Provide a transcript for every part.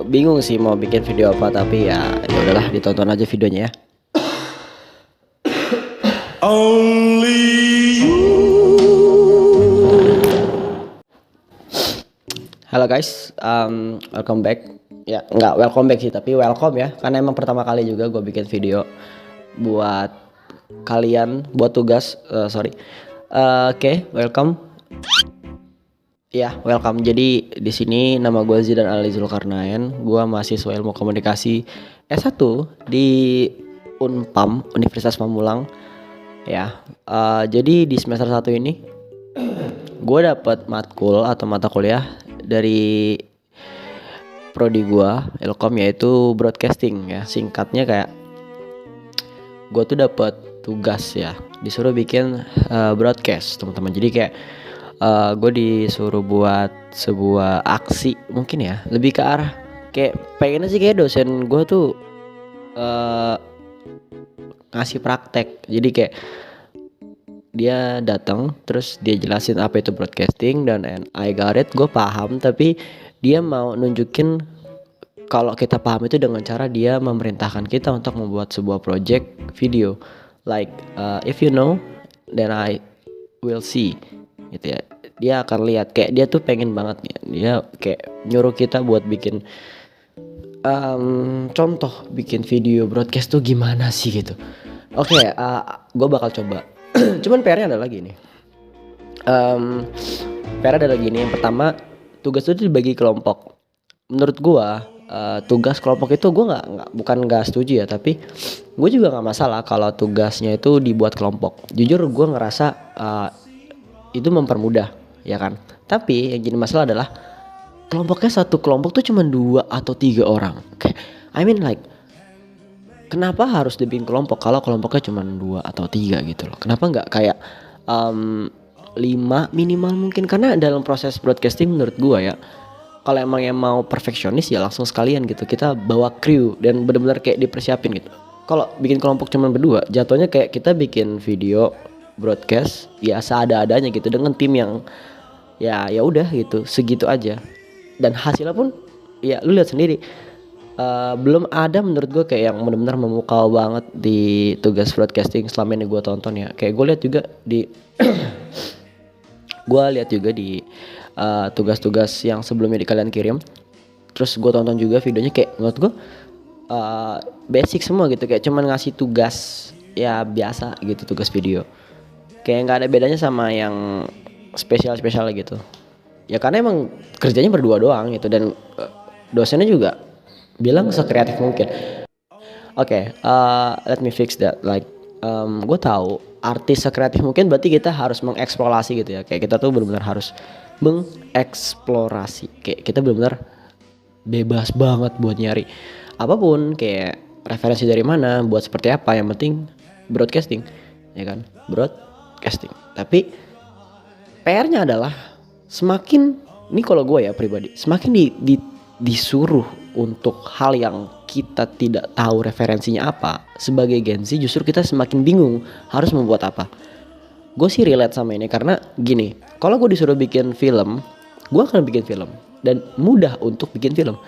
bingung sih mau bikin video apa, tapi ya udahlah, ditonton aja videonya ya. Only Halo guys, welcome back. Ya nggak welcome back sih, tapi welcome ya, karena emang pertama kali juga gue bikin video buat kalian, buat tugas. Oke, welcome. Ya, welcome. Jadi di sini nama gue Zidan Ali Zulkarnain. Gue mahasiswa Ilmu Komunikasi S1 di Unpam, Universitas Pamulang. Ya, jadi di semester 1 ini gue dapat matkul atau mata kuliah dari prodi gue Ilkom, yaitu broadcasting ya. Singkatnya kayak gue tuh dapat tugas ya, disuruh bikin broadcast teman-teman. Jadi kayak gue disuruh buat sebuah aksi, mungkin ya lebih ke arah kayak pengennya sih kayak dosen gue tuh ngasih praktek. Jadi kayak dia datang terus dia jelasin apa itu broadcasting, dan I got it, gue paham. Tapi dia mau nunjukin kalau kita paham itu dengan cara dia memerintahkan kita untuk membuat sebuah project video, like if you know then I will see gitu ya. Dia akan lihat, kayak dia tuh pengen banget ya, dia kayak nyuruh kita buat bikin contoh bikin video broadcast tuh gimana sih gitu. Oke, gue bakal coba. Cuman PR-nya ada lagi nih. PR ada lagi nih. Yang pertama, tugas itu dibagi kelompok. Menurut gue tugas kelompok itu gue bukan nggak setuju ya, tapi gue juga nggak masalah kalau tugasnya itu dibuat kelompok. Jujur gue ngerasa itu mempermudah, ya kan. Tapi yang jadi masalah adalah kelompoknya, satu kelompok tuh cuma 2 atau 3 orang. Kayak I mean like, kenapa harus dibikin kelompok kalau kelompoknya cuma 2 atau 3 gitu loh? Kenapa nggak kayak 5 minimal mungkin? Karena dalam proses broadcasting menurut gua ya, kalau emang yang mau perfeksionis ya langsung sekalian gitu. Kita bawa kru dan benar-benar kayak dipersiapin gitu. Kalau bikin kelompok cuma berdua, jatuhnya kayak kita bikin video broadcast ya seada-adanya gitu, dengan tim yang ya udah gitu, segitu aja. Dan hasilnya pun ya lu lihat sendiri. Belum ada menurut gue kayak yang benar-benar memukau banget di tugas broadcasting selama ini gue tonton ya. Kayak gue lihat juga di tugas-tugas yang sebelumnya di kalian kirim. Terus gue tonton juga videonya, kayak menurut gue basic semua gitu, kayak cuman ngasih tugas ya biasa gitu, tugas video. Kayak nggak ada bedanya sama yang spesial gitu. Ya karena emang kerjanya berdua doang gitu, dan dosennya juga bilang sekreatif mungkin. Oke, let me fix that. Like, gue tahu artis sekreatif mungkin berarti kita harus mengeksplorasi gitu ya. Kayak kita tuh benar-benar harus mengeksplorasi. Kayak kita benar-benar bebas banget buat nyari apapun, kayak referensi dari mana, buat seperti apa. Yang penting broadcasting, ya kan? Broadcasting. Tapi PR-nya adalah semakin, ini kalau gue ya pribadi, semakin disuruh untuk hal yang kita tidak tahu referensinya apa, sebagai Gen Z justru kita semakin bingung harus membuat apa. Gue sih relate sama ini karena gini, kalau gue disuruh bikin film, gue akan bikin film dan mudah untuk bikin film.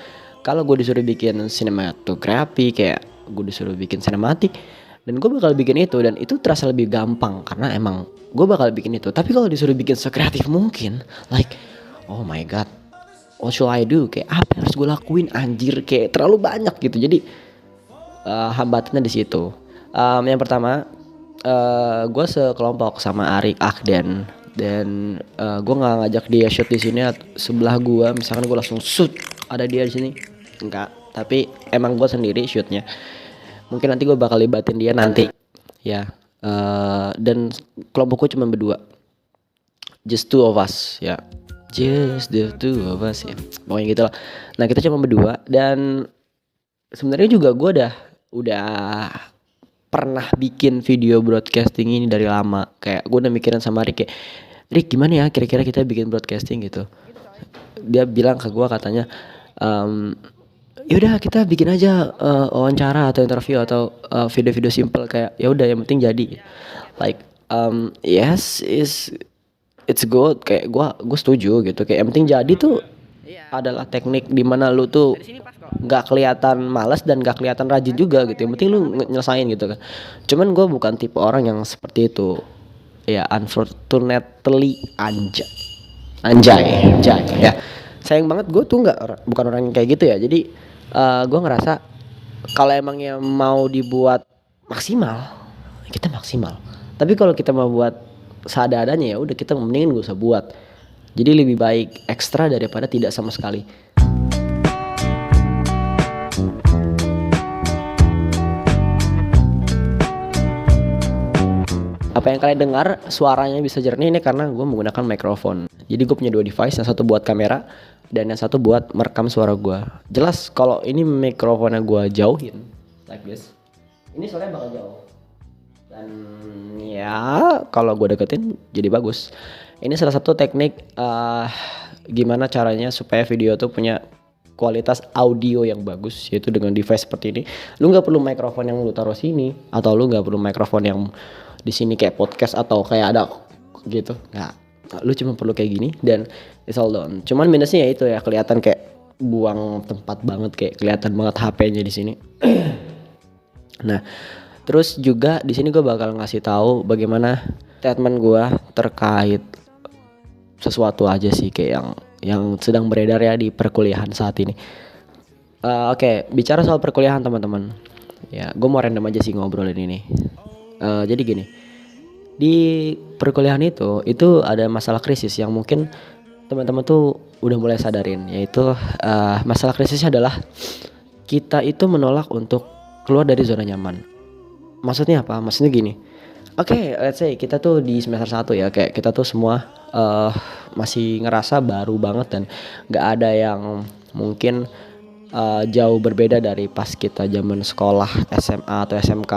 Kalau gue disuruh bikin sinematografi, kayak gue disuruh bikin sinematik, dan gue bakal bikin itu, dan itu terasa lebih gampang karena emang gue bakal bikin itu. Tapi kalau disuruh bikin sekreatif mungkin, like oh my god, what should I do? Kayak apa yang harus gue lakuin, anjir, kayak terlalu banyak gitu. Jadi hambatannya di situ. Yang pertama, gue sekelompok sama Arik Akden, dan gue nggak ngajak dia shoot di sini sebelah gue. Misalkan gue langsung shoot ada dia di sini, enggak. Tapi emang gue sendiri shootnya. Mungkin nanti gue bakal libatin dia nanti, ya. Dan kelompokku cuma berdua, just 2 of us ya. Just the 2 of us ya, pokoknya gitu lah. Nah kita cuma berdua, dan sebenarnya juga gue udah pernah bikin video broadcasting ini dari lama. Kayak gue udah mikirin sama Rick, kayak Rick gimana ya kira-kira kita bikin broadcasting gitu. Dia bilang ke gue katanya, yaudah kita bikin aja wawancara atau interview atau video-video simple, kayak ya udah yang penting jadi. Like yes, it's good, kayak gue setuju gitu, kayak yang penting jadi tuh adalah teknik dimana lu tuh nggak kelihatan malas dan nggak kelihatan rajin juga gitu. Yang penting lu nyelesain gitu kan. Cuman gue bukan tipe orang yang seperti itu. Ya unfortunately anjay ya. Sayang banget gue tuh bukan orang yang kayak gitu ya. Jadi gue ngerasa kalau emangnya mau dibuat maksimal, kita maksimal. Tapi kalau kita mau buat seadanya ya udah kita mendingin gak usah buat. Jadi lebih baik ekstra daripada tidak sama sekali. Apa yang kalian dengar suaranya bisa jernih ini karena gue menggunakan mikrofon. Jadi gue punya 2 device, yang satu buat kamera dan yang satu buat merekam suara gue. Jelas kalau ini mikrofonnya gue jauhin like this, ini suaranya bakal jauh. Dan ya kalau gue deketin jadi bagus. Ini salah satu teknik gimana caranya supaya video tuh punya kualitas audio yang bagus, yaitu dengan device seperti ini. Lu nggak perlu mikrofon yang lu taruh sini, atau lu nggak perlu mikrofon yang di sini kayak podcast atau kayak ada gitu. Nggak, lu cuma perlu kayak gini dan it's all done. Cuman minusnya ya itu ya, kelihatan kayak buang tempat banget, kayak kelihatan banget HP-nya di sini. Nah, terus juga di sini gue bakal ngasih tahu bagaimana statement gue terkait sesuatu aja sih kayak yang sedang beredar ya di perkuliahan saat ini. Oke, bicara soal perkuliahan teman-teman. Ya, gue mau random aja sih ngobrolin ini. Jadi gini, di perkuliahan itu ada masalah krisis yang mungkin teman-teman tuh udah mulai sadarin, yaitu masalah krisisnya adalah kita itu menolak untuk keluar dari zona nyaman. Maksudnya apa? Maksudnya gini. Oke, let's say kita tuh di semester 1 ya, kayak kita tuh semua masih ngerasa baru banget dan gak ada yang mungkin jauh berbeda dari pas kita zaman sekolah SMA atau SMK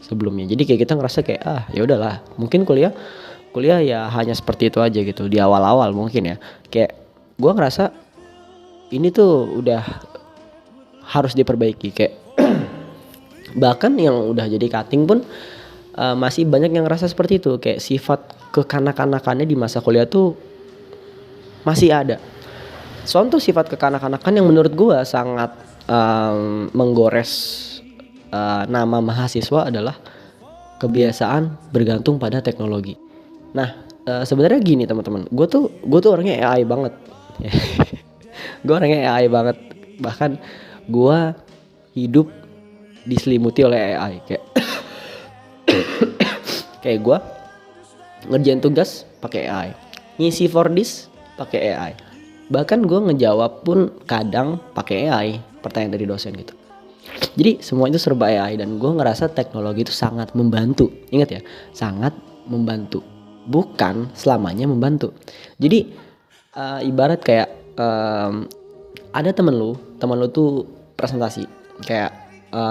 sebelumnya. Jadi kayak kita ngerasa kayak ya udahlah, mungkin kuliah ya hanya seperti itu aja gitu di awal-awal mungkin ya. Kayak gua ngerasa ini tuh udah harus diperbaiki, kayak bahkan yang udah jadi cutting pun masih banyak yang ngerasa seperti itu, kayak sifat kekanak-kanakannya di masa kuliah tuh masih ada. Contoh sifat kekanak-kanakan yang menurut gua sangat menggores nama mahasiswa adalah kebiasaan bergantung pada teknologi. Nah, sebenarnya gini teman-teman, gue tuh orangnya AI banget. Gue orangnya AI banget. Bahkan gue hidup diselimuti oleh AI, kayak gue ngerjain tugas pakai AI, ngisi Fordis pakai AI, bahkan gue ngejawab pun kadang pakai AI pertanyaan dari dosen gitu. Jadi semua itu serba AI dan gue ngerasa teknologi itu sangat membantu. Ingat ya, sangat membantu, bukan selamanya membantu. Jadi ibarat kayak ada temen lu tuh presentasi, kayak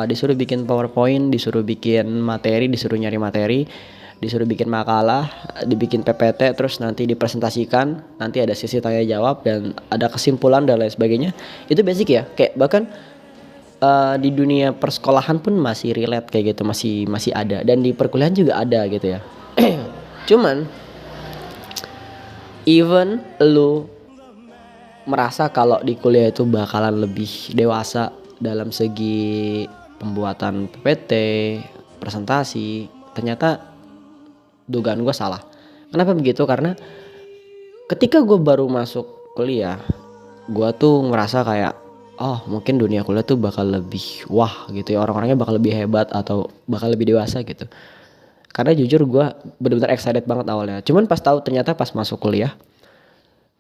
disuruh bikin PowerPoint, disuruh bikin materi, disuruh nyari materi, disuruh bikin makalah, dibikin PPT, terus nanti dipresentasikan, nanti ada sesi tanya jawab dan ada kesimpulan dan lain sebagainya. Itu basic ya, kayak bahkan di dunia persekolahan pun masih relate kayak gitu, masih ada, dan di perkuliahan juga ada gitu ya. Cuman even lu merasa kalau di kuliah itu bakalan lebih dewasa dalam segi pembuatan PPT, presentasi, ternyata dugaan gue salah. Kenapa begitu? Karena ketika gue baru masuk kuliah, gue tuh ngerasa kayak mungkin dunia kuliah tuh bakal lebih wah gitu ya, orang-orangnya bakal lebih hebat atau bakal lebih dewasa gitu. Karena jujur gue benar-benar excited banget awalnya. Cuman pas tahu ternyata pas masuk kuliah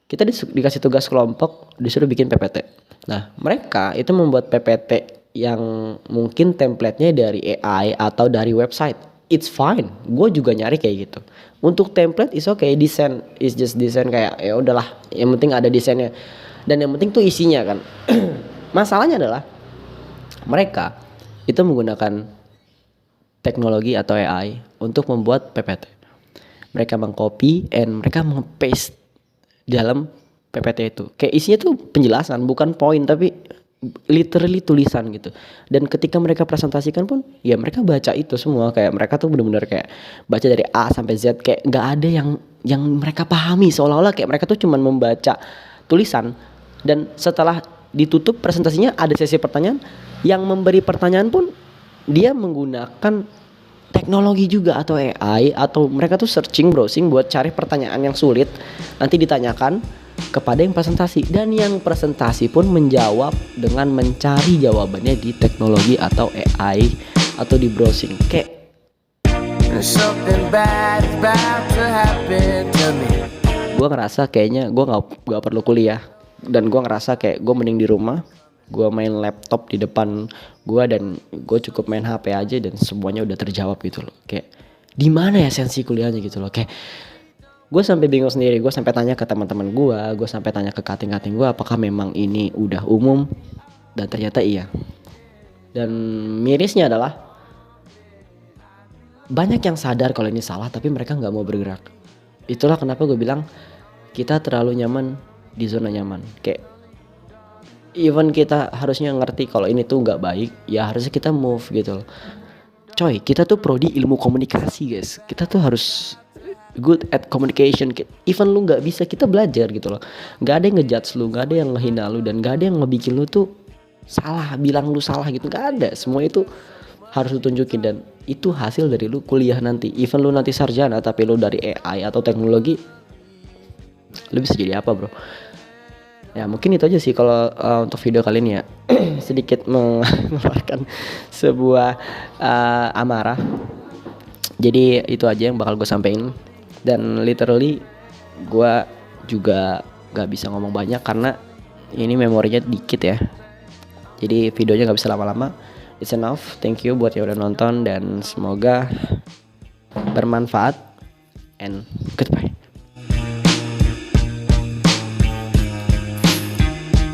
kita dikasih tugas kelompok, disuruh bikin PPT. Nah, mereka itu membuat PPT yang mungkin template-nya dari AI atau dari website. It's fine. Gue juga nyari kayak gitu. Untuk template is okay, desain is just desain, kayak ya udahlah, yang penting ada desainnya. Dan yang penting tuh isinya kan. Masalahnya adalah mereka itu menggunakan teknologi atau AI untuk membuat PPT. Mereka mengcopy and mereka meng-paste dalam PPT itu. Kayak isinya tuh penjelasan, bukan poin, tapi literally tulisan gitu. Dan ketika mereka presentasikan pun ya mereka baca itu semua, kayak mereka tuh benar-benar kayak baca dari A sampai Z, kayak nggak ada yang mereka pahami, seolah-olah kayak mereka tuh cuman membaca tulisan Dan setelah ditutup presentasinya ada sesi pertanyaan, yang memberi pertanyaan pun dia menggunakan teknologi juga atau AI, atau mereka tuh searching, browsing buat cari pertanyaan yang sulit, nanti ditanyakan kepada yang presentasi, dan yang presentasi pun menjawab dengan mencari jawabannya di teknologi atau AI atau di browsing. Kayak gue ngerasa kayaknya gue nggak perlu kuliah, dan gue ngerasa kayak gue mending di rumah, gue main laptop di depan gue, dan gue cukup main HP aja dan semuanya udah terjawab gitu loh. Kayak di mana ya esensi kuliahnya gitu loh. Kayak gue sampai bingung sendiri, gue sampai tanya ke teman-teman gue sampai tanya ke kating-kating gue apakah memang ini udah umum, dan ternyata iya. Dan mirisnya adalah banyak yang sadar kalau ini salah tapi mereka nggak mau bergerak. Itulah kenapa gue bilang kita terlalu nyaman di zona nyaman. Kayak even kita harusnya ngerti kalau ini tuh nggak baik, ya harusnya kita move gitu loh. Coy, kita tuh prodi ilmu komunikasi guys. Kita tuh harus good at communication. Even lu nggak bisa, kita belajar gitu loh. Nggak ada yang ngejudge lu, nggak ada yang ngehina lu, dan nggak ada yang ngebikin lu tuh salah, bilang lu salah gitu. Nggak ada. Semua itu harus lu tunjukin, dan itu hasil dari lu kuliah nanti. Even lu nanti sarjana tapi lu dari AI atau teknologi, lu bisa jadi apa bro? Ya mungkin itu aja sih kalau untuk video kali ini ya. Sedikit mengeluarkan sebuah amarah. Jadi itu aja yang bakal gue sampein. Dan literally gue juga gak bisa ngomong banyak karena ini memorinya dikit ya. Jadi videonya gak bisa lama-lama. It's enough. Thank you buat yang udah nonton, dan semoga bermanfaat, and goodbye.